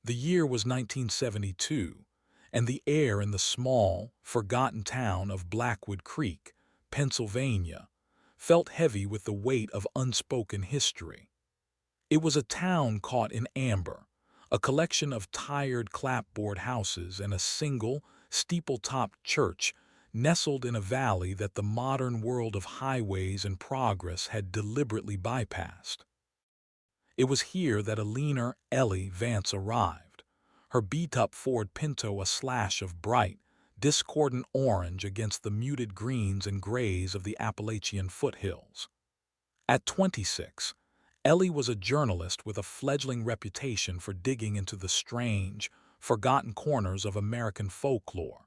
The year was 1972, and the air in the small, forgotten town of Blackwood Creek, Pennsylvania, felt heavy with the weight of unspoken history. It was a town caught in amber, a collection of tired clapboard houses and a single, steeple-topped church nestled in a valley that the modern world of highways and progress had deliberately bypassed. It was here that a leaner Ellie Vance arrived, her beat-up Ford Pinto a slash of bright, discordant orange against the muted greens and grays of the Appalachian foothills. At 26, Ellie was a journalist with a fledgling reputation for digging into the strange, forgotten corners of American folklore.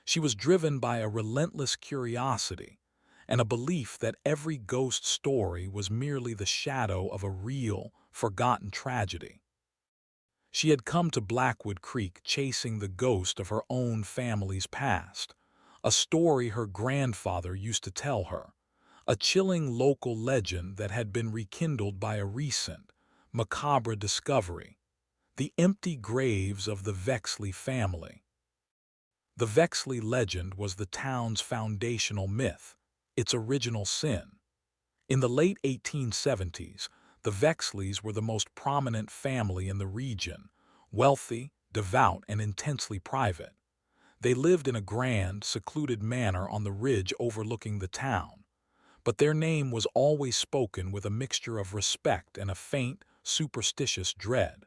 She was driven by a relentless curiosity and a belief that every ghost story was merely the shadow of a real, forgotten tragedy. She had come to Blackwood Creek chasing the ghost of her own family's past, a story her grandfather used to tell her, a chilling local legend that had been rekindled by a recent, macabre discovery: the empty graves of the Vexley family. The Vexley legend was the town's foundational myth, its original sin. In the late 1870s, the Vexleys were the most prominent family in the region, wealthy, devout, and intensely private. They lived in a grand, secluded manor on the ridge overlooking the town, but their name was always spoken with a mixture of respect and a faint, superstitious dread.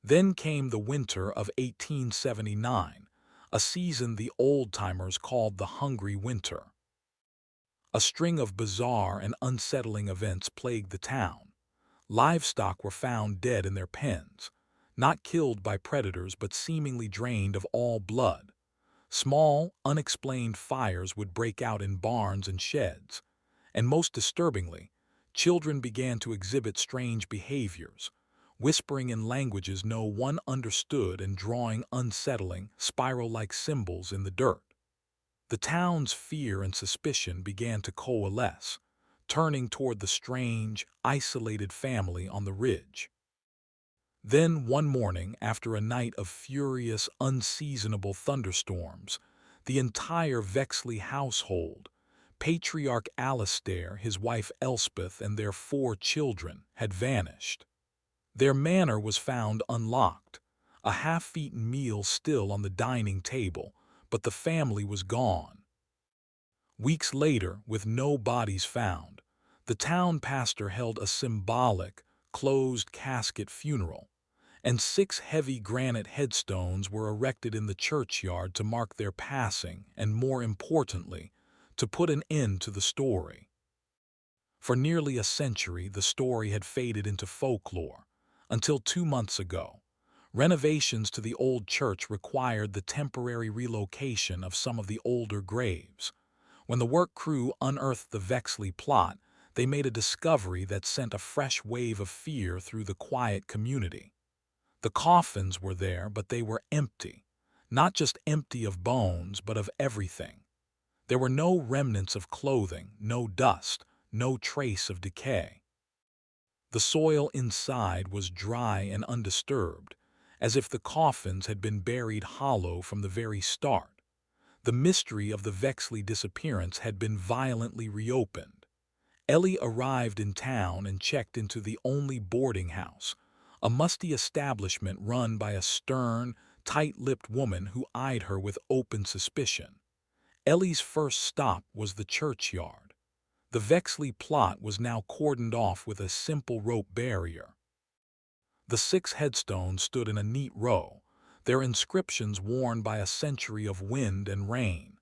Then came the winter of 1879, a season the old-timers called the Hungry Winter. A string of bizarre and unsettling events plagued the town. Livestock were found dead in their pens, not killed by predators but seemingly drained of all blood. Small, unexplained fires would break out in barns and sheds, and most disturbingly, children began to exhibit strange behaviors, whispering in languages no one understood and drawing unsettling, spiral-like symbols in the dirt. The town's fear and suspicion began to coalesce, turning toward the strange, isolated family on the ridge. Then, one morning, after a night of furious, unseasonable thunderstorms, the entire Vexley household, Patriarch Alistair, his wife Elspeth, and their 4 children, had vanished. Their manor was found unlocked, a half-eaten meal still on the dining table, but the family was gone. Weeks later, with no bodies found, the town pastor held a symbolic, closed-casket funeral, and 6 heavy granite headstones were erected in the churchyard to mark their passing and, more importantly, to put an end to the story. For nearly a century, the story had faded into folklore, until 2 months ago. Renovations to the old church required the temporary relocation of some of the older graves. When the work crew unearthed the Vexley plot, they made a discovery that sent a fresh wave of fear through the quiet community. The coffins were there, but they were empty. Not just empty of bones, but of everything. There were no remnants of clothing, no dust, no trace of decay. The soil inside was dry and undisturbed, as if the coffins had been buried hollow from the very start. The mystery of the Vexley disappearance had been violently reopened. Ellie arrived in town and checked into the only boarding house, a musty establishment run by a stern, tight-lipped woman who eyed her with open suspicion. Ellie's first stop was the churchyard. The Vexley plot was now cordoned off with a simple rope barrier. The 6 headstones stood in a neat row, their inscriptions worn by a century of wind and rain.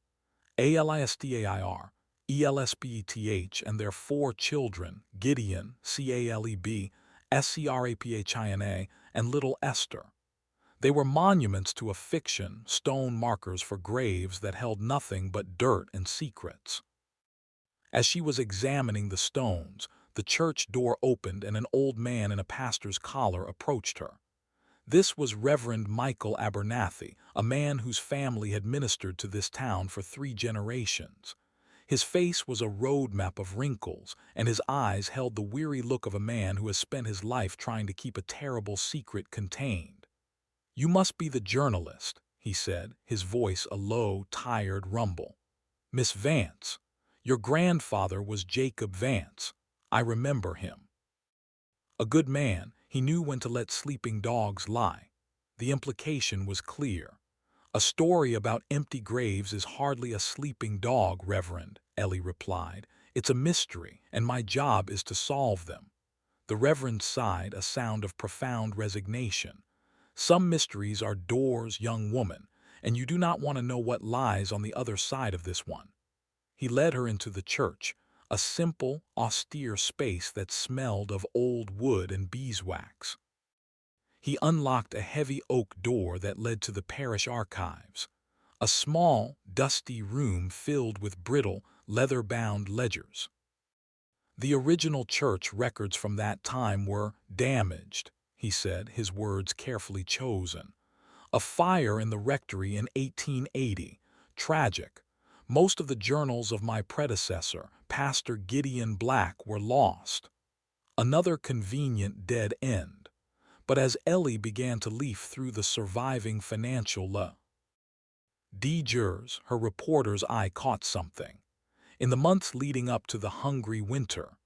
Alistair, Elspeth, and their 4 children, Gideon, Caleb, Scraphin, and little Esther. They were monuments to a fiction, stone markers for graves that held nothing but dirt and secrets. As she was examining the stones, the church door opened and an old man in a pastor's collar approached her. This was Reverend Michael Abernathy, a man whose family had ministered to this town for 3 generations. His face was a roadmap of wrinkles, and his eyes held the weary look of a man who has spent his life trying to keep a terrible secret contained. "You must be the journalist," he said, his voice a low, tired rumble. "Miss Vance. Your grandfather was Jacob Vance. I remember him. A good man, he knew when to let sleeping dogs lie." The implication was clear. "A story about empty graves is hardly a sleeping dog, Reverend," Ellie replied. "It's a mystery, and my job is to solve them." The Reverend sighed, a sound of profound resignation. "Some mysteries are doors, young woman, and you do not want to know what lies on the other side of this one." He led her into the church, a simple, austere space that smelled of old wood and beeswax. He unlocked a heavy oak door that led to the parish archives, a small, dusty room filled with brittle, leather-bound ledgers. "The original church records from that time were damaged," he said, his words carefully chosen. "A fire in the rectory in 1880. Tragic. Most of the journals of my predecessor, Pastor Gideon Black, were lost. Another convenient dead end." But as Ellie began to leaf through the surviving financial ledgers, her reporter's eye caught something. In the months leading up to the hungry winter,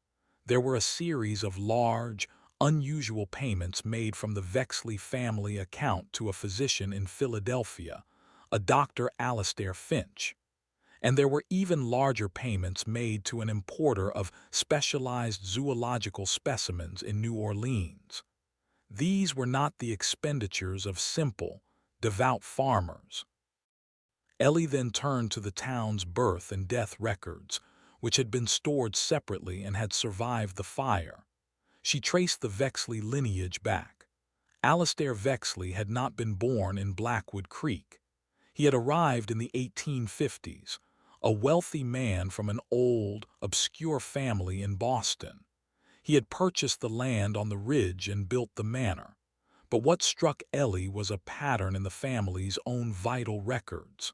there were a series of large, unusual payments made from the Vexley family account to a physician in Philadelphia, a Dr. Alistair Finch. And there were even larger payments made to an importer of specialized zoological specimens in New Orleans. These were not the expenditures of simple, devout farmers. Ellie then turned to the town's birth and death records, which had been stored separately and had survived the fire. She traced the Vexley lineage back. Alistair Vexley had not been born in Blackwood Creek. He had arrived in the 1850s, a wealthy man from an old, obscure family in Boston. He had purchased the land on the ridge and built the manor. But what struck Ellie was a pattern in the family's own vital records.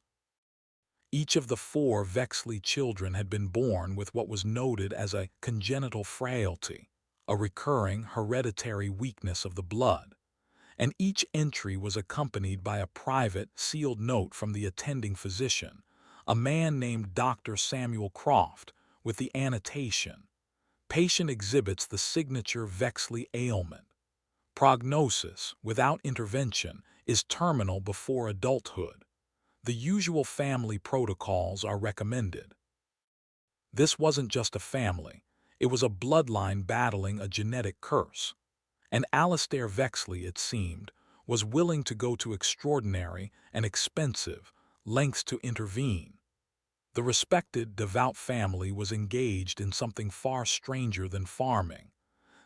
Each of the 4 Vexley children had been born with what was noted as a congenital frailty, a recurring hereditary weakness of the blood, and each entry was accompanied by a private, sealed note from the attending physician, a man named Dr. Samuel Croft, with the annotation, "Patient exhibits the signature Vexley ailment. Prognosis, without intervention, is terminal before adulthood. The usual family protocols are recommended." This wasn't just a family. It was a bloodline battling a genetic curse. And Alistair Vexley, it seemed, was willing to go to extraordinary and expensive lengths to intervene. The respected, devout family was engaged in something far stranger than farming.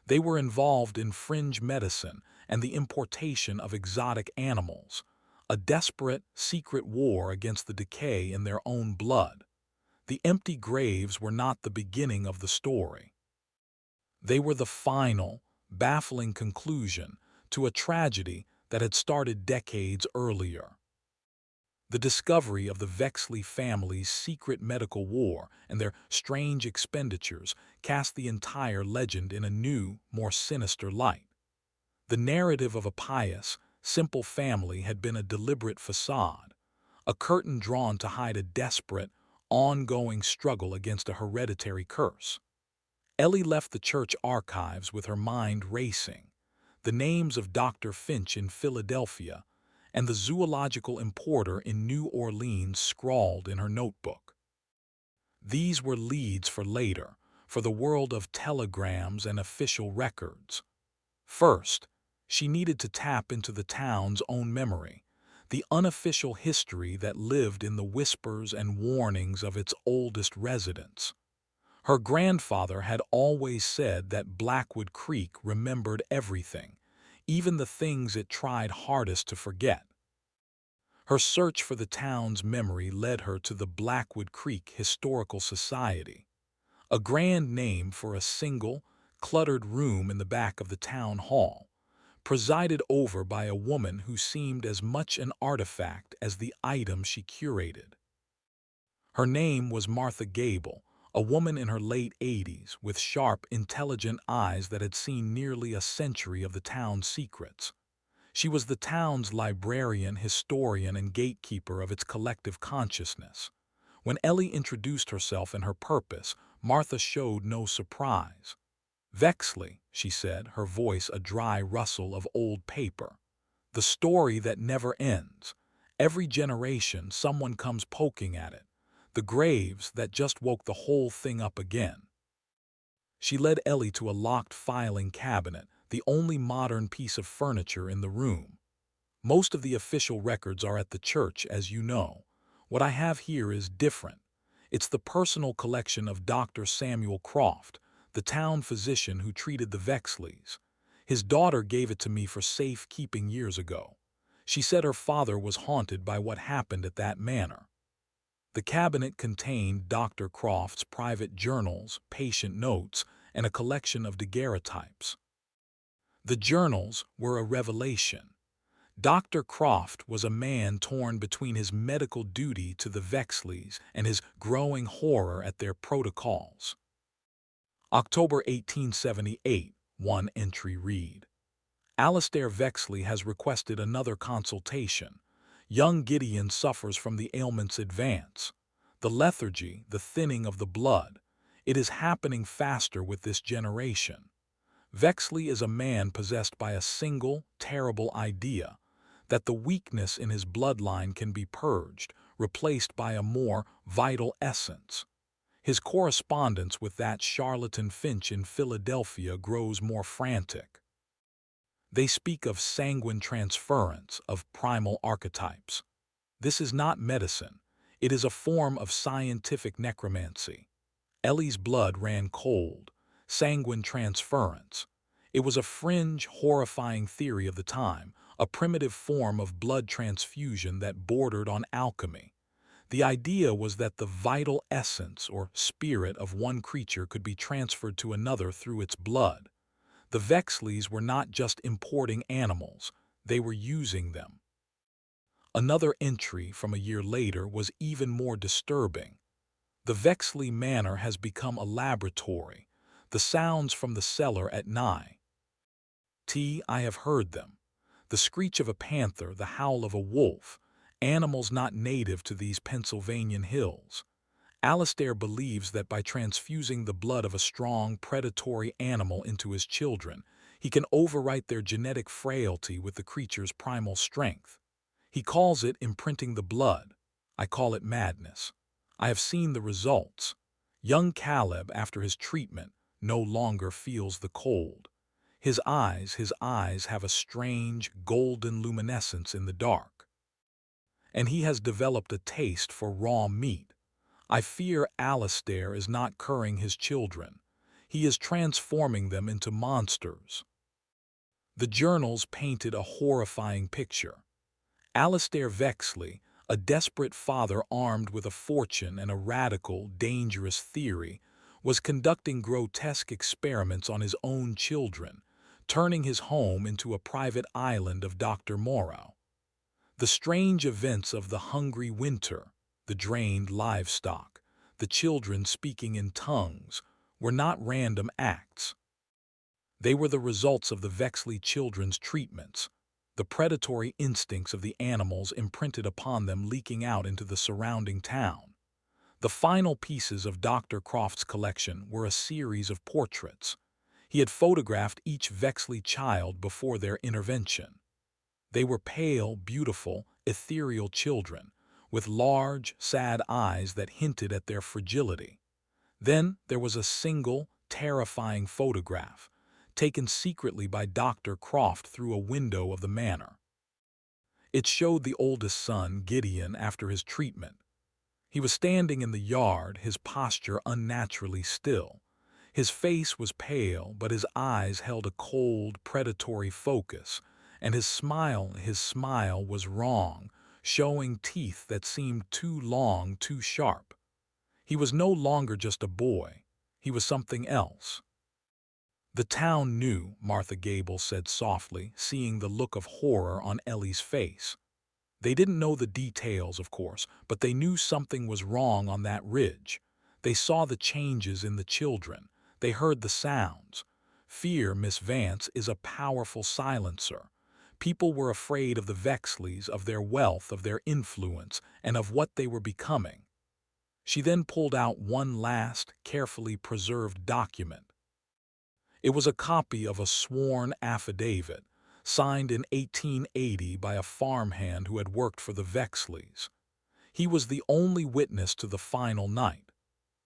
They were involved in fringe medicine and the importation of exotic animals, a desperate, secret war against the decay in their own blood. The empty graves were not the beginning of the story. They were the final, baffling conclusion to a tragedy that had started decades earlier. The discovery of the Vexley family's secret medical war and their strange expenditures cast the entire legend in a new, more sinister light. The narrative of a pious, simple family had been a deliberate facade, a curtain drawn to hide a desperate, ongoing struggle against a hereditary curse. Ellie left the church archives with her mind racing. The names of Dr. Finch in Philadelphia and the zoological importer in New Orleans scrawled in her notebook. These were leads for later, for the world of telegrams and official records. First, she needed to tap into the town's own memory, the unofficial history that lived in the whispers and warnings of its oldest residents. Her grandfather had always said that Blackwood Creek remembered everything, even the things it tried hardest to forget. Her search for the town's memory led her to the Blackwood Creek Historical Society, a grand name for a single, cluttered room in the back of the town hall, presided over by a woman who seemed as much an artifact as the item she curated. Her name was Martha Gable, a woman in her late 80s with sharp, intelligent eyes that had seen nearly a century of the town's secrets. She was the town's librarian, historian, and gatekeeper of its collective consciousness. When Ellie introduced herself and her purpose, Martha showed no surprise. "Vexley," she said, her voice a dry rustle of old paper. "The story that never ends. Every generation someone comes poking at it. The graves that just woke the whole thing up again." She led Ellie to a locked filing cabinet, the only modern piece of furniture in the room. "Most of the official records are at the church, as you know. What I have here is different. It's the personal collection of Dr. Samuel Croft, the town physician who treated the Vexleys. His daughter gave it to me for safekeeping years ago. She said her father was haunted by what happened at that manor." The cabinet contained Dr. Croft's private journals, patient notes, and a collection of daguerreotypes. The journals were a revelation. Dr. Croft was a man torn between his medical duty to the Vexleys and his growing horror at their protocols. October 1878, one entry read: "Alistair Vexley has requested another consultation. Young Gideon suffers from the ailment's advance. The lethargy, the thinning of the blood. It is happening faster with this generation. Vexley is a man possessed by a single, terrible idea, that the weakness in his bloodline can be purged, replaced by a more vital essence. His correspondence with that charlatan Finch in Philadelphia grows more frantic. They speak of sanguine transference, of primal archetypes. This is not medicine. It is a form of scientific necromancy." Ellie's blood ran cold. Sanguine transference. It was a fringe, horrifying theory of the time, a primitive form of blood transfusion that bordered on alchemy. The idea was that the vital essence or spirit of one creature could be transferred to another through its blood. The Vexleys were not just importing animals, they were using them. Another entry from a year later was even more disturbing. "The Vexley manor has become a laboratory. The sounds from the cellar at night. I have heard them. The screech of a panther, the howl of a wolf, animals not native to these Pennsylvanian hills. Alistair believes that by transfusing the blood of a strong, predatory animal into his children, he can overwrite their genetic frailty with the creature's primal strength. He calls it imprinting the blood. I call it madness. I have seen the results. Young Caleb, after his treatment, no longer feels the cold. His eyes have a strange, golden luminescence in the dark. And he has developed a taste for raw meat. I fear Alistair is not curing his children. He is transforming them into monsters." The journals painted a horrifying picture. Alistair Vexley, a desperate father armed with a fortune and a radical, dangerous theory, was conducting grotesque experiments on his own children, turning his home into a private island of Dr. Morrow. The strange events of the hungry winter, the drained livestock, the children speaking in tongues, were not random acts. They were the results of the Vexley children's treatments, the predatory instincts of the animals imprinted upon them leaking out into the surrounding town. The final pieces of Dr. Croft's collection were a series of portraits. He had photographed each Vexley child before their intervention. They were pale, beautiful, ethereal children, with large, sad eyes that hinted at their fragility. Then there was a single, terrifying photograph, taken secretly by Dr. Croft through a window of the manor. It showed the oldest son, Gideon, after his treatment. He was standing in the yard, his posture unnaturally still. His face was pale, but his eyes held a cold, predatory focus, and his smile was wrong, showing teeth that seemed too long, too sharp. He was no longer just a boy. He was something else. "The town knew," Martha Gable said softly, seeing the look of horror on Ellie's face. "They didn't know the details, of course, but they knew something was wrong on that ridge. They saw the changes in the children. They heard the sounds. Fear, Miss Vance, is a powerful silencer. People were afraid of the Vexleys, of their wealth, of their influence, and of what they were becoming. She then pulled out one last, carefully preserved document. It was a copy of a sworn affidavit, signed in 1880 by a farmhand who had worked for the Vexleys. He was the only witness to the final night.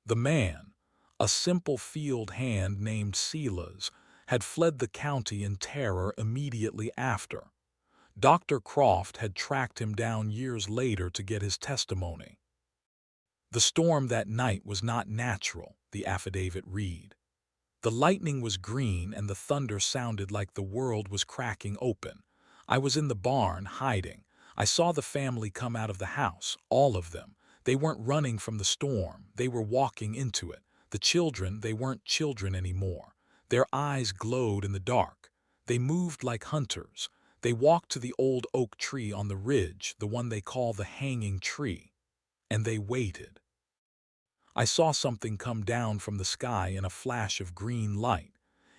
The man, a simple field hand named Silas, had fled the county in terror immediately after. Dr. Croft had tracked him down years later to get his testimony. The storm that night was not natural, the affidavit read. The lightning was green and the thunder sounded like the world was cracking open. I was in the barn, hiding. I saw the family come out of the house, all of them. They weren't running from the storm, they were walking into it. The children, they weren't children anymore. Their eyes glowed in the dark. They moved like hunters. They walked to the old oak tree on the ridge, the one they call the hanging tree. And they waited. I saw something come down from the sky in a flash of green light.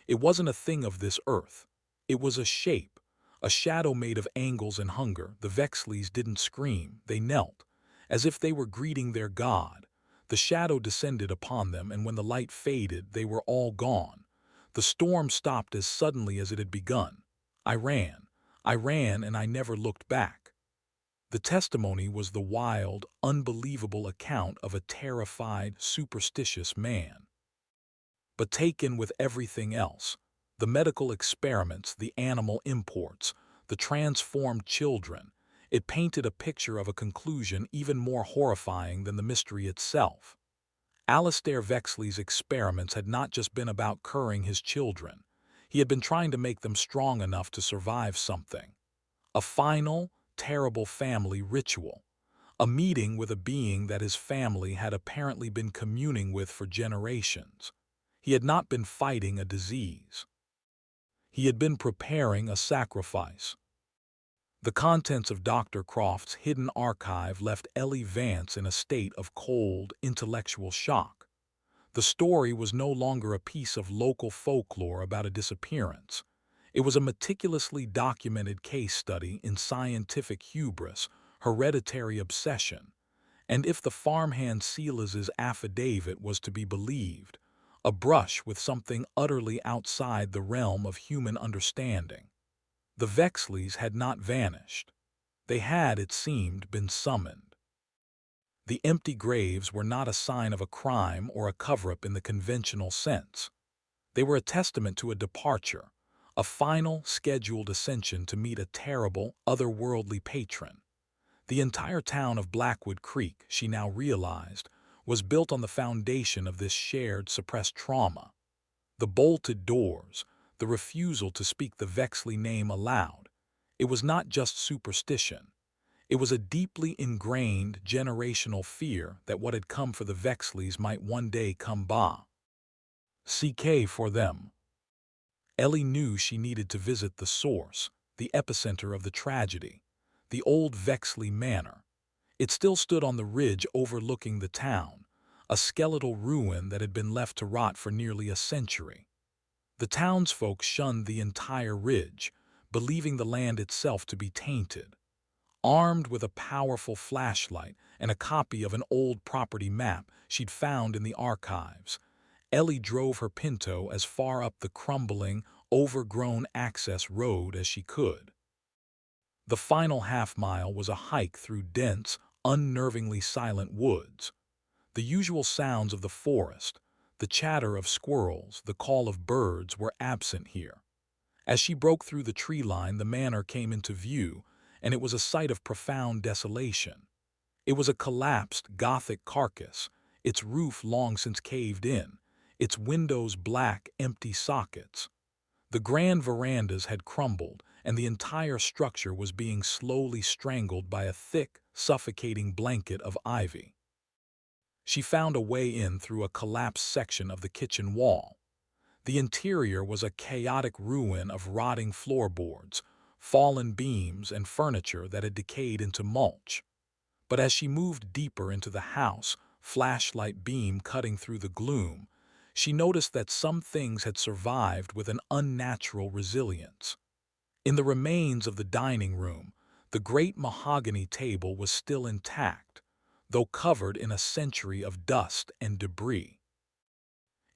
It wasn't a thing of this earth. It was a shape, a shadow made of angles and hunger. The Vexleys didn't scream, they knelt, as if they were greeting their god. The shadow descended upon them, and when the light faded, they were all gone. The storm stopped as suddenly as it had begun. I ran, and I never looked back. The testimony was the wild, unbelievable account of a terrified, superstitious man. But taken with everything else, the medical experiments, the animal imports, the transformed children, it painted a picture of a conclusion even more horrifying than the mystery itself. Alistair Vexley's experiments had not just been about curing his children. He had been trying to make them strong enough to survive something. A final, terrible family ritual, a meeting with a being that his family had apparently been communing with for generations. He had not been fighting a disease. He had been preparing a sacrifice. The contents of Dr. Croft's hidden archive left Ellie Vance in a state of cold, intellectual shock. The story was no longer a piece of local folklore about a disappearance. It was a meticulously documented case study in scientific hubris, hereditary obsession, and if the farmhand Silas's affidavit was to be believed, a brush with something utterly outside the realm of human understanding. The Vexleys had not vanished. They had, it seemed, been summoned. The empty graves were not a sign of a crime or a cover-up in the conventional sense. They were a testament to a departure, a final, scheduled ascension to meet a terrible, otherworldly patron. The entire town of Blackwood Creek, she now realized, was built on the foundation of this shared, suppressed trauma. The bolted doors, the refusal to speak the Vexley name aloud. It was not just superstition. It was a deeply ingrained generational fear that what had come for the Vexleys might one day come CK for them. Ellie knew she needed to visit the source, the epicenter of the tragedy, the old Vexley manor. It still stood on the ridge overlooking the town, a skeletal ruin that had been left to rot for nearly a century. The townsfolk shunned the entire ridge, believing the land itself to be tainted. Armed with a powerful flashlight and a copy of an old property map she'd found in the archives, Ellie drove her Pinto as far up the crumbling, overgrown access road as she could. The final half-mile was a hike through dense, unnervingly silent woods. The usual sounds of the forest, the chatter of squirrels, the call of birds were absent here. As she broke through the tree line, the manor came into view, and it was a sight of profound desolation. It was a collapsed Gothic carcass, its roof long since caved in, its windows black, empty sockets. The grand verandas had crumbled, and the entire structure was being slowly strangled by a thick, suffocating blanket of ivy. She found a way in through a collapsed section of the kitchen wall. The interior was a chaotic ruin of rotting floorboards, fallen beams, and furniture that had decayed into mulch. But as she moved deeper into the house, flashlight beam cutting through the gloom, she noticed that some things had survived with an unnatural resilience. In the remains of the dining room, the great mahogany table was still intact, though covered in a century of dust and debris.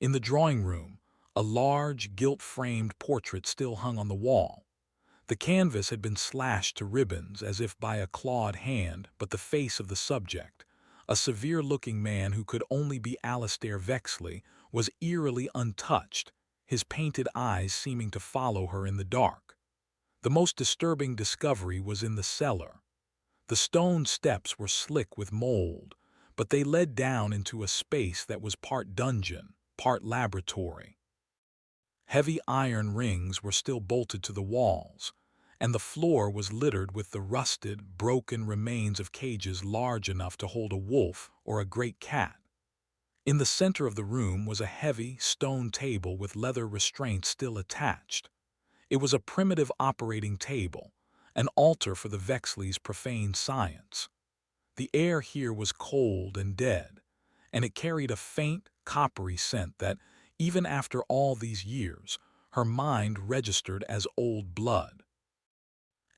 In the drawing room, a large, gilt-framed portrait still hung on the wall. The canvas had been slashed to ribbons as if by a clawed hand, but the face of the subject, a severe-looking man who could only be Alistair Vexley, was eerily untouched, his painted eyes seeming to follow her in the dark. The most disturbing discovery was in the cellar. The stone steps were slick with mold, but they led down into a space that was part dungeon, part laboratory. Heavy iron rings were still bolted to the walls, and the floor was littered with the rusted, broken remains of cages large enough to hold a wolf or a great cat. In the center of the room was a heavy, stone table with leather restraints still attached. It was a primitive operating table, an altar for the Vexleys' profane science. The air here was cold and dead, and it carried a faint, coppery scent that, even after all these years, her mind registered as old blood.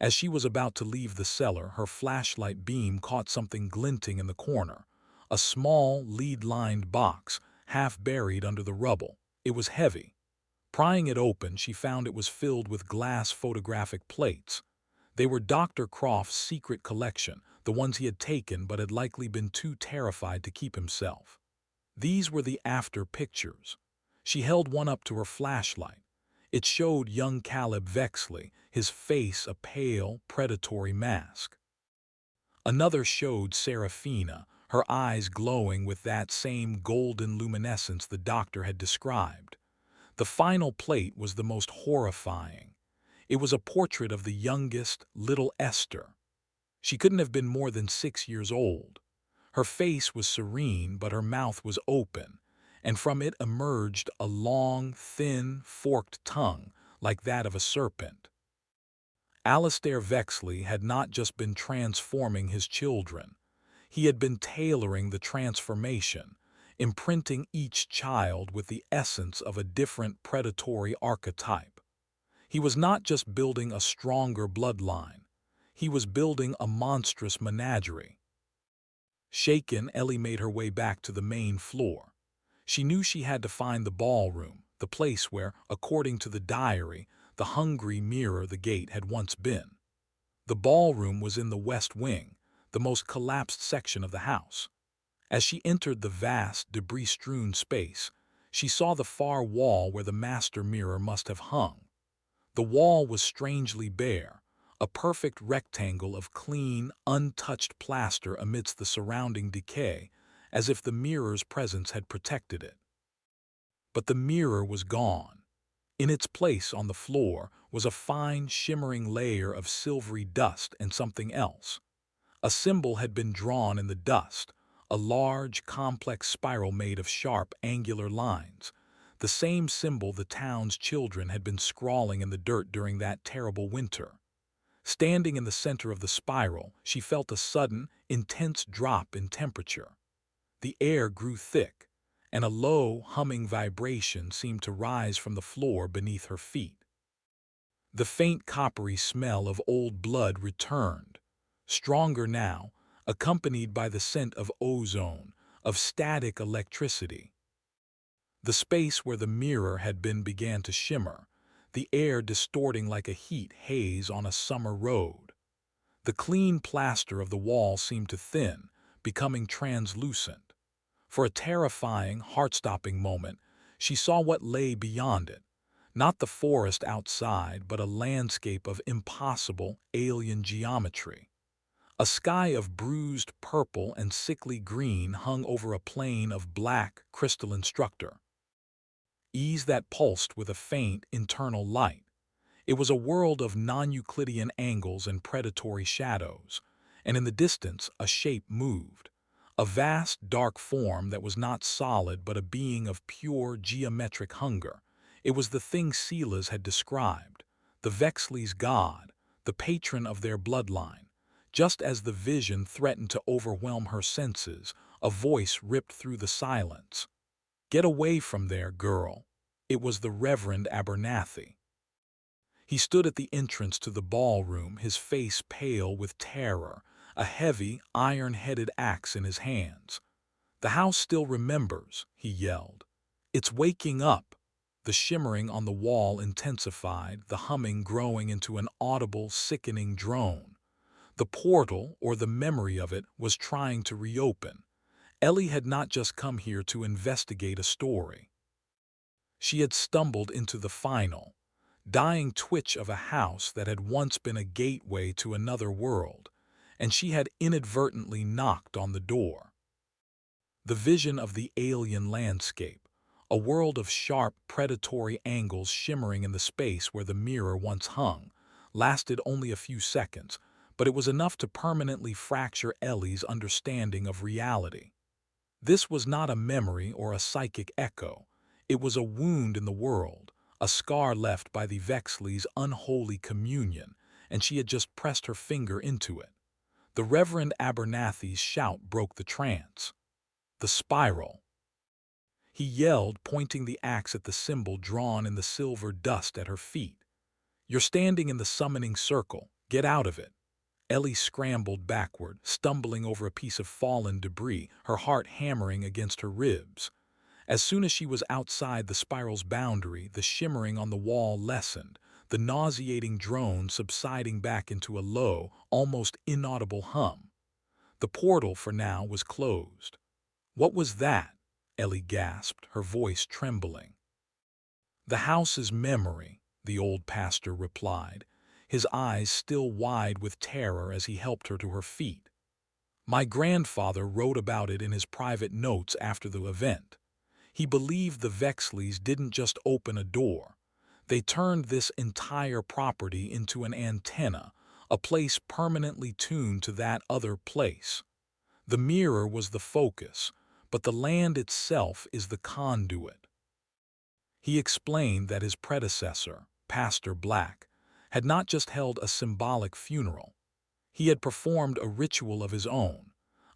As she was about to leave the cellar, her flashlight beam caught something glinting in the corner, a small, lead-lined box, half buried under the rubble. It was heavy. Prying it open, she found it was filled with glass photographic plates. They were Dr. Croft's secret collection, the ones he had taken but had likely been too terrified to keep himself. These were the after pictures. She held one up to her flashlight. It showed young Caleb Vexley, his face a pale, predatory mask. Another showed Seraphina, her eyes glowing with that same golden luminescence the doctor had described. The final plate was the most horrifying. It was a portrait of the youngest, little Esther. She couldn't have been more than 6 years old. Her face was serene, but her mouth was open, and from it emerged a long, thin, forked tongue, like that of a serpent. Alistair Vexley had not just been transforming his children. He had been tailoring the transformation, imprinting each child with the essence of a different predatory archetype. He was not just building a stronger bloodline. He was building a monstrous menagerie. Shaken, Ellie made her way back to the main floor. She knew she had to find the ballroom, the place where, according to the diary, the hungry mirror the gate had once been. The ballroom was in the west wing, the most collapsed section of the house. As she entered the vast, debris-strewn space, she saw the far wall where the master mirror must have hung. The wall was strangely bare, a perfect rectangle of clean, untouched plaster amidst the surrounding decay, as if the mirror's presence had protected it. But the mirror was gone. In its place on the floor was a fine, shimmering layer of silvery dust and something else. A symbol had been drawn in the dust, a large, complex spiral made of sharp, angular lines, the same symbol the town's children had been scrawling in the dirt during that terrible winter. Standing in the center of the spiral, she felt a sudden, intense drop in temperature. The air grew thick, and a low, humming vibration seemed to rise from the floor beneath her feet. The faint coppery smell of old blood returned, stronger now, accompanied by the scent of ozone, of static electricity. The space where the mirror had been began to shimmer, the air distorting like a heat haze on a summer road. The clean plaster of the wall seemed to thin, becoming translucent. For a terrifying, heart-stopping moment, she saw what lay beyond it. Not the forest outside, but a landscape of impossible, alien geometry. A sky of bruised purple and sickly green hung over a plain of black, crystalline structure. Ease that pulsed with a faint, internal light. It was a world of non-Euclidean angles and predatory shadows, and in the distance a shape moved. A vast, dark form that was not solid but a being of pure, geometric hunger. It was the thing Silas had described, the Vexleys' god, the patron of their bloodline. Just as the vision threatened to overwhelm her senses, a voice ripped through the silence. "Get away from there, girl." It was the Reverend Abernathy. He stood at the entrance to the ballroom, his face pale with terror, a heavy, iron-headed axe in his hands. "The house still remembers," he yelled. "It's waking up." The shimmering on the wall intensified, the humming growing into an audible, sickening drone. The portal, or the memory of it, was trying to reopen. Ellie had not just come here to investigate a story. She had stumbled into the final, dying twitch of a house that had once been a gateway to another world, and she had inadvertently knocked on the door. The vision of the alien landscape, a world of sharp, predatory angles shimmering in the space where the mirror once hung, lasted only a few seconds, but it was enough to permanently fracture Ellie's understanding of reality. This was not a memory or a psychic echo. It was a wound in the world, a scar left by the Vexleys' unholy communion, and she had just pressed her finger into it. The Reverend Abernathy's shout broke the trance. "The spiral!" he yelled, pointing the axe at the symbol drawn in the silver dust at her feet. "You're standing in the summoning circle. Get out of it." Ellie scrambled backward, stumbling over a piece of fallen debris, her heart hammering against her ribs. As soon as she was outside the spiral's boundary, the shimmering on the wall lessened, the nauseating drone subsiding back into a low, almost inaudible hum. The portal, for now, was closed. "What was that?" Ellie gasped, her voice trembling. "The house's memory," the old pastor replied, his eyes still wide with terror as he helped her to her feet. "My grandfather wrote about it in his private notes after the event. He believed the Vexleys didn't just open a door. They turned this entire property into an antenna, a place permanently tuned to that other place. The mirror was the focus, but the land itself is the conduit." He explained that his predecessor, Pastor Black, had not just held a symbolic funeral. He had performed a ritual of his own,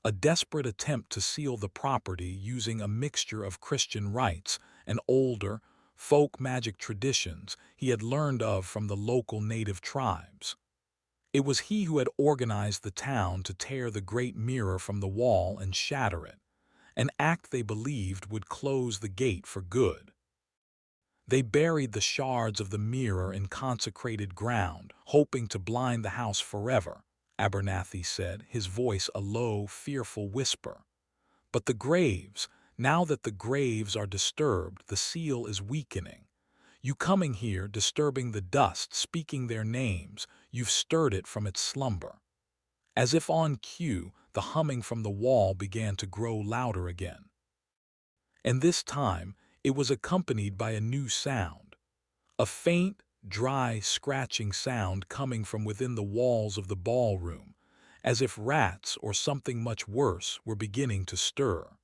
a desperate attempt to seal the property using a mixture of Christian rites and older, folk magic traditions he had learned of from the local native tribes. It was he who had organized the town to tear the great mirror from the wall and shatter it, an act they believed would close the gate for good. They buried the shards of the mirror in consecrated ground, hoping to blind the house forever, Abernathy said, his voice a low, fearful whisper. "But the graves, now that the graves are disturbed, the seal is weakening. You coming here, disturbing the dust, speaking their names, you've stirred it from its slumber." As if on cue, the humming from the wall began to grow louder again. And this time, it was accompanied by a new sound. A faint, dry, scratching sound coming from within the walls of the ballroom, as if rats or something much worse were beginning to stir.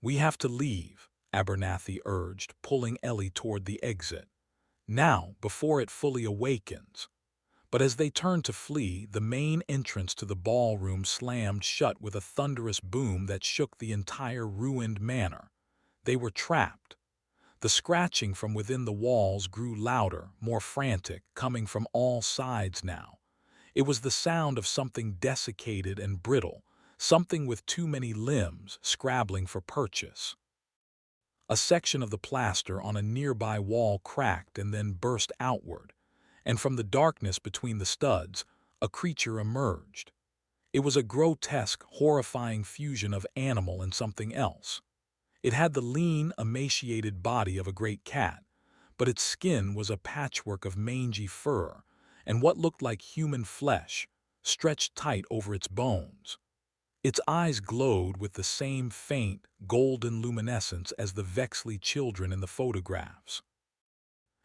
"We have to leave," Abernathy urged, pulling Ellie toward the exit. "Now, before it fully awakens." But as they turned to flee, the main entrance to the ballroom slammed shut with a thunderous boom that shook the entire ruined manor. They were trapped. The scratching from within the walls grew louder, more frantic, coming from all sides now. It was the sound of something desiccated and brittle, something with too many limbs, scrabbling for purchase. A section of the plaster on a nearby wall cracked and then burst outward, and from the darkness between the studs, a creature emerged. It was a grotesque, horrifying fusion of animal and something else. It had the lean, emaciated body of a great cat, but its skin was a patchwork of mangy fur and what looked like human flesh, stretched tight over its bones. Its eyes glowed with the same faint, golden luminescence as the Vexley children in the photographs.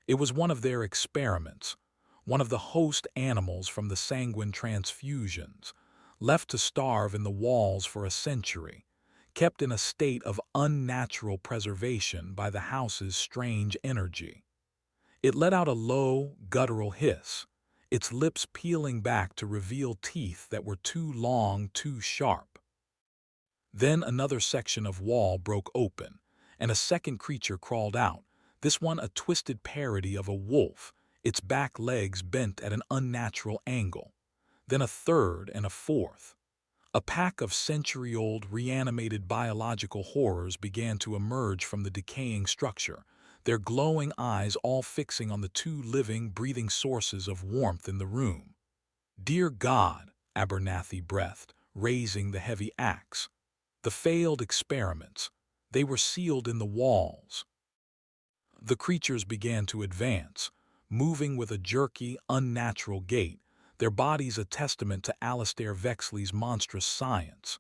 It was one of their experiments, one of the host animals from the sanguine transfusions, left to starve in the walls for a century, kept in a state of unnatural preservation by the house's strange energy. It let out a low, guttural hiss, its lips peeling back to reveal teeth that were too long, too sharp. Then another section of wall broke open, and a second creature crawled out, this one a twisted parody of a wolf, its back legs bent at an unnatural angle, then a third and a fourth. A pack of century-old reanimated biological horrors began to emerge from the decaying structure, their glowing eyes all fixing on the two living, breathing sources of warmth in the room. "Dear God," Abernathy breathed, raising the heavy axe. The failed experiments. They were sealed in the walls. The creatures began to advance, moving with a jerky, unnatural gait, their bodies a testament to Alistair Vexley's monstrous science.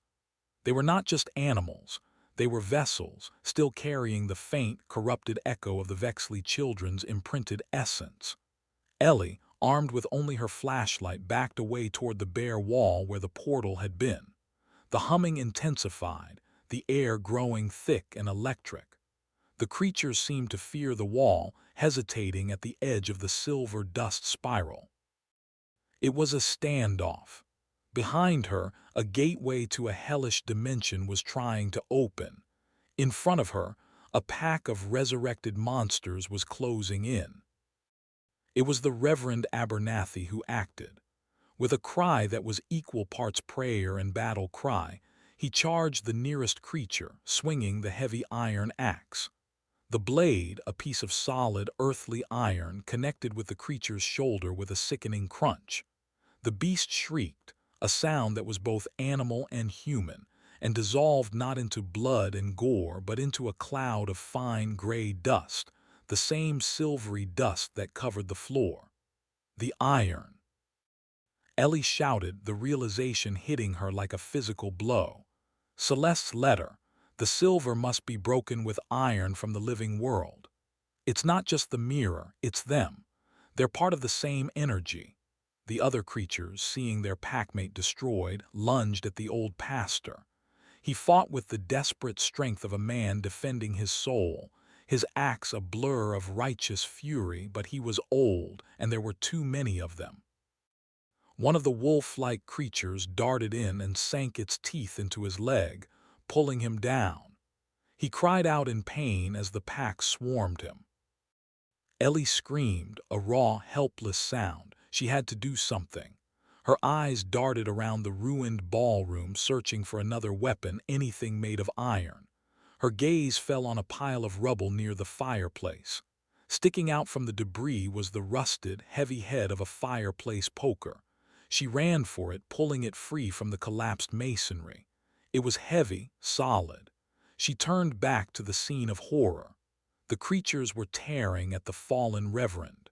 They were not just animals, they were vessels, still carrying the faint, corrupted echo of the Vexley children's imprinted essence. Ellie, armed with only her flashlight, backed away toward the bare wall where the portal had been. The humming intensified, the air growing thick and electric. The creatures seemed to fear the wall, hesitating at the edge of the silver dust spiral. It was a standoff. Behind her, a gateway to a hellish dimension was trying to open. In front of her, a pack of resurrected monsters was closing in. It was the Reverend Abernathy who acted. With a cry that was equal parts prayer and battle cry, he charged the nearest creature, swinging the heavy iron axe. The blade, a piece of solid, earthly iron, connected with the creature's shoulder with a sickening crunch. The beast shrieked, a sound that was both animal and human, and dissolved not into blood and gore but into a cloud of fine gray dust, the same silvery dust that covered the floor. The iron. Ellie shouted, the realization hitting her like a physical blow. Celeste's letter. The silver must be broken with iron from the living world. It's not just the mirror, it's them. They're part of the same energy. The other creatures, seeing their packmate destroyed, lunged at the old pastor. He fought with the desperate strength of a man defending his soul, his axe a blur of righteous fury, but he was old, and there were too many of them. One of the wolf-like creatures darted in and sank its teeth into his leg, pulling him down. He cried out in pain as the pack swarmed him. Ellie screamed, a raw, helpless sound. She had to do something. Her eyes darted around the ruined ballroom, searching for another weapon, anything made of iron. Her gaze fell on a pile of rubble near the fireplace. Sticking out from the debris was the rusted, heavy head of a fireplace poker. She ran for it, pulling it free from the collapsed masonry. It was heavy, solid. She turned back to the scene of horror. The creatures were tearing at the fallen reverend.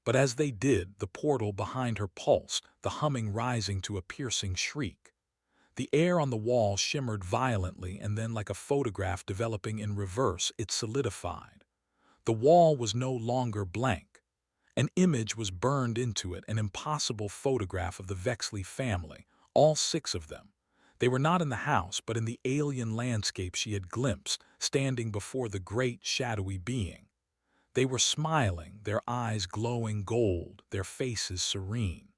But as they did, the portal behind her pulsed, the humming rising to a piercing shriek. The air on the wall shimmered violently, and then, like a photograph developing in reverse, it solidified. The wall was no longer blank. An image was burned into it, an impossible photograph of the Vexley family, all 6 of them. They were not in the house, but in the alien landscape she had glimpsed, standing before the great shadowy being. They were smiling, their eyes glowing gold, their faces serene.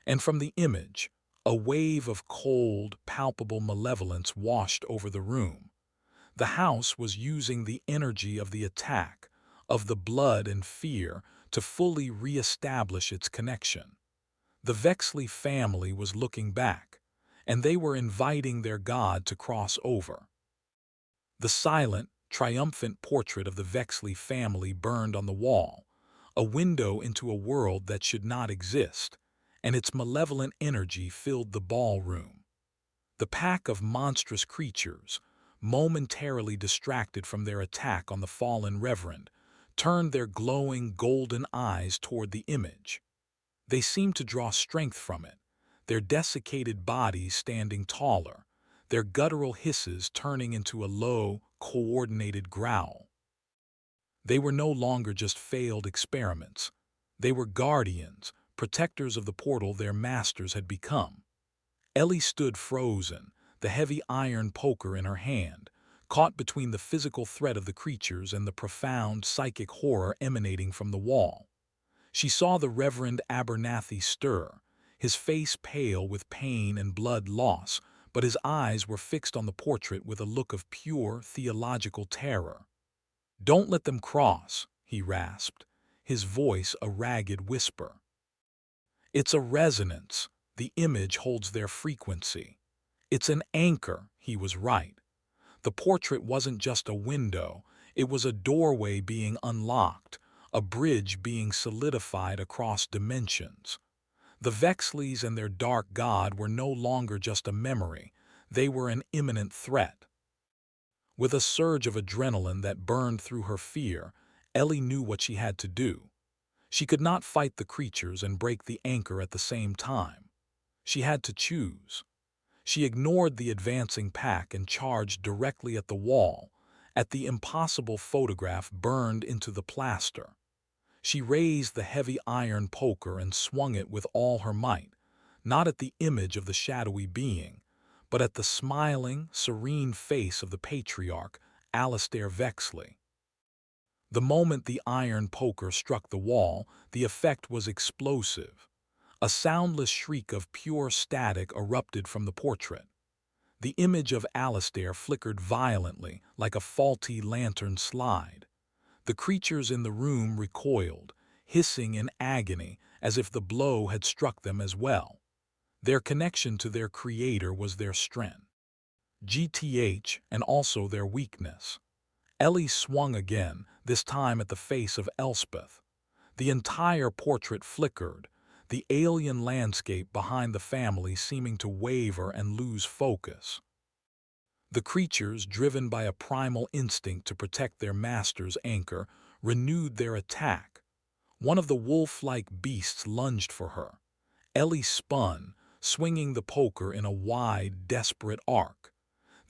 And from the image, a wave of cold, palpable malevolence washed over the room. The house was using the energy of the attack, of the blood and fear, to fully re-establish its connection. The Vexley family was looking back, and they were inviting their God to cross over. The silent, triumphant portrait of the Vexley family burned on the wall, a window into a world that should not exist, and its malevolent energy filled the ballroom. The pack of monstrous creatures, momentarily distracted from their attack on the fallen reverend, turned their glowing golden eyes toward the image. They seemed to draw strength from it, their desiccated bodies standing taller, their guttural hisses turning into a low, coordinated growl. They were no longer just failed experiments. They were guardians, protectors of the portal their masters had become. Ellie stood frozen, the heavy iron poker in her hand, caught between the physical threat of the creatures and the profound psychic horror emanating from the wall. She saw the Reverend Abernathy stir, his face pale with pain and blood loss, but his eyes were fixed on the portrait with a look of pure theological terror. "Don't let them cross," he rasped. his voice a ragged whisper. It's a resonance. The image holds their frequency. It's an anchor, he was right. The portrait wasn't just a window, it was a doorway being unlocked, a bridge being solidified across dimensions. The Vexleys and their dark god were no longer just a memory, they were an imminent threat. With a surge of adrenaline that burned through her fear, Ellie knew what she had to do. She could not fight the creatures and break the anchor at the same time. She had to choose. She ignored the advancing pack and charged directly at the wall, at the impossible photograph burned into the plaster. She raised the heavy iron poker and swung it with all her might, not at the image of the shadowy being, but at the smiling, serene face of the patriarch, Alistair Vexley. The moment the iron poker struck the wall, the effect was explosive. A soundless shriek of pure static erupted from the portrait. The image of Alistair flickered violently, like a faulty lantern slide. The creatures in the room recoiled, hissing in agony as if the blow had struck them as well. Their connection to their creator was their strength. GTH, and also their weakness. Ellie swung again, this time at the face of Elspeth. The entire portrait flickered, the alien landscape behind the family seeming to waver and lose focus. The creatures, driven by a primal instinct to protect their master's anchor, renewed their attack. One of the wolf-like beasts lunged for her. Ellie spun, swinging the poker in a wide, desperate arc.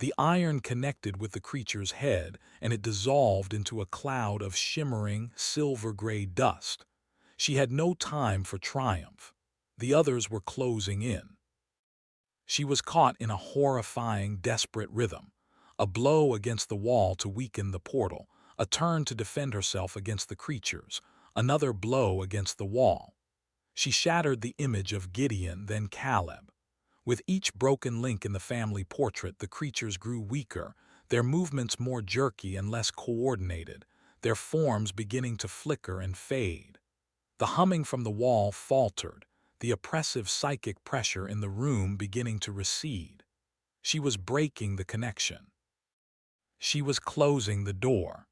The iron connected with the creature's head, and it dissolved into a cloud of shimmering, silver-gray dust. She had no time for triumph. The others were closing in. She was caught in a horrifying, desperate rhythm. A blow against the wall to weaken the portal, a turn to defend herself against the creatures, another blow against the wall. She shattered the image of Gideon, then Caleb. With each broken link in the family portrait, the creatures grew weaker, their movements more jerky and less coordinated, their forms beginning to flicker and fade. The humming from the wall faltered, the oppressive psychic pressure in the room beginning to recede. She was breaking the connection. She was closing the door.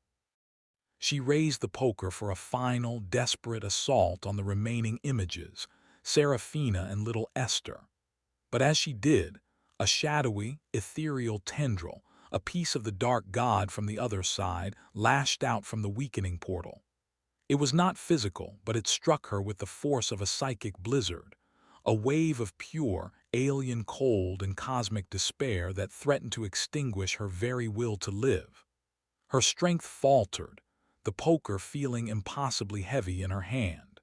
She raised the poker for a final, desperate assault on the remaining images, Seraphina and little Esther. But as she did, a shadowy, ethereal tendril, a piece of the dark god from the other side, lashed out from the weakening portal. It was not physical, but it struck her with the force of a psychic blizzard, a wave of pure, alien cold and cosmic despair that threatened to extinguish her very will to live. Her strength faltered, the poker feeling impossibly heavy in her hand.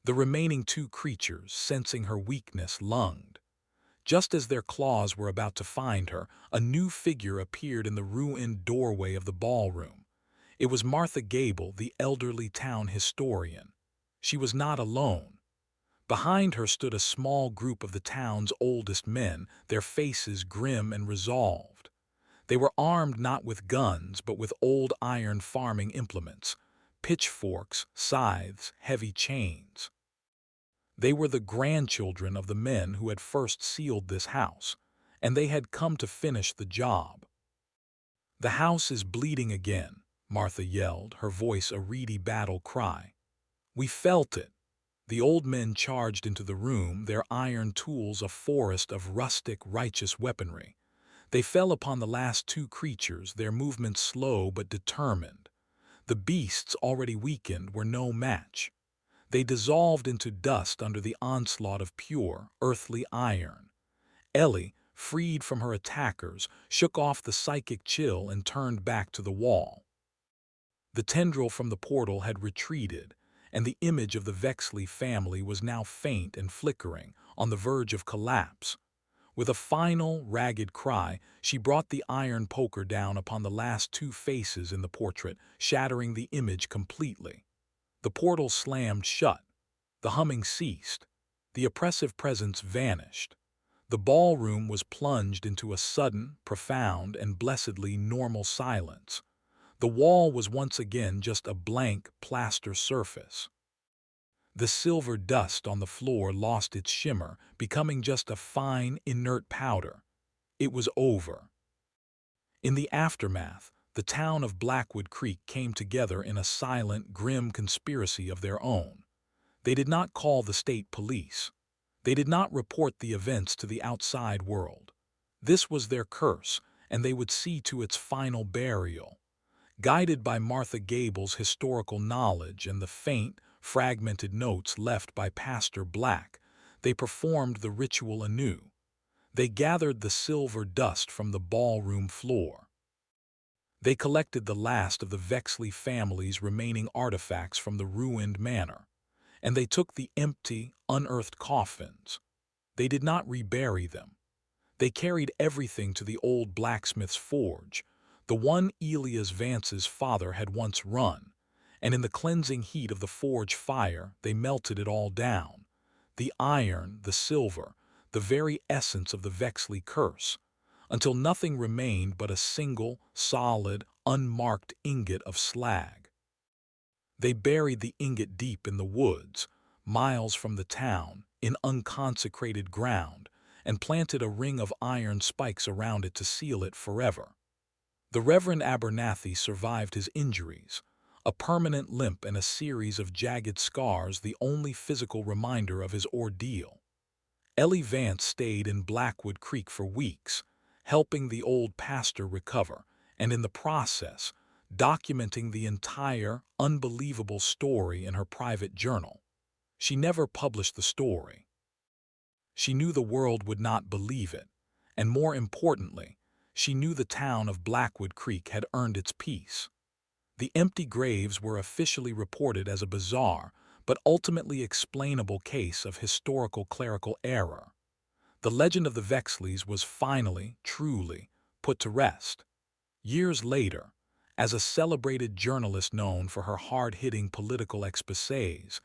The remaining two creatures, sensing her weakness, lunged. Just as their claws were about to find her, a new figure appeared in the ruined doorway of the ballroom. It was Martha Gable, the elderly town historian. She was not alone. Behind her stood a small group of the town's oldest men, their faces grim and resolved. They were armed not with guns, but with old iron farming implements, pitchforks, scythes, heavy chains. They were the grandchildren of the men who had first sealed this house, and they had come to finish the job. "The house is bleeding again," Martha yelled, her voice a reedy battle cry. "We felt it." The old men charged into the room, their iron tools a forest of rustic, righteous weaponry. They fell upon the last two creatures, their movements slow but determined. The beasts, already weakened, were no match. They dissolved into dust under the onslaught of pure, earthly iron. Ellie, freed from her attackers, shook off the psychic chill and turned back to the wall. The tendril from the portal had retreated, and the image of the Vexley family was now faint and flickering, on the verge of collapse. With a final, ragged cry, she brought the iron poker down upon the last two faces in the portrait, shattering the image completely. The portal slammed shut. The humming ceased. The oppressive presence vanished. The ballroom was plunged into a sudden, profound, and blessedly normal silence. The wall was once again just a blank plaster surface. The silver dust on the floor lost its shimmer, becoming just a fine, inert powder. It was over. In the aftermath, the town of Blackwood Creek came together in a silent, grim conspiracy of their own. They did not call the state police. They did not report the events to the outside world. This was their curse, and they would see to its final burial. Guided by Martha Gable's historical knowledge and the faint, fragmented notes left by Pastor Black, they performed the ritual anew. They gathered the silver dust from the ballroom floor. They collected the last of the Vexley family's remaining artifacts from the ruined manor, and they took the empty, unearthed coffins. They did not rebury them. They carried everything to the old blacksmith's forge, the one Elias Vance's father had once run, and in the cleansing heat of the forge fire they melted it all down. The iron, the silver, the very essence of the Vexley curse, until nothing remained but a single, solid, unmarked ingot of slag. They buried the ingot deep in the woods, miles from the town, in unconsecrated ground, and planted a ring of iron spikes around it to seal it forever. The Reverend Abernathy survived his injuries, a permanent limp and a series of jagged scars, the only physical reminder of his ordeal. Ellie Vance stayed in Blackwood Creek for weeks, helping the old pastor recover, and in the process, documenting the entire, unbelievable story in her private journal. She never published the story. She knew the world would not believe it, and more importantly, she knew the town of Blackwood Creek had earned its peace. The empty graves were officially reported as a bizarre, but ultimately explainable case of historical clerical error. The legend of the Vexleys was finally, truly, put to rest. Years later, as a celebrated journalist known for her hard-hitting political exposés,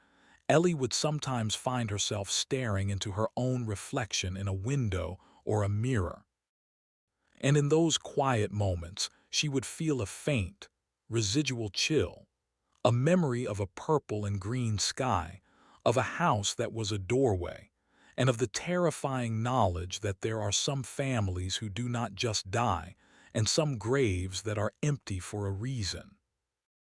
Ellie would sometimes find herself staring into her own reflection in a window or a mirror. And in those quiet moments, she would feel a faint, residual chill, a memory of a purple and green sky, of a house that was a doorway, and of the terrifying knowledge that there are some families who do not just die, and some graves that are empty for a reason.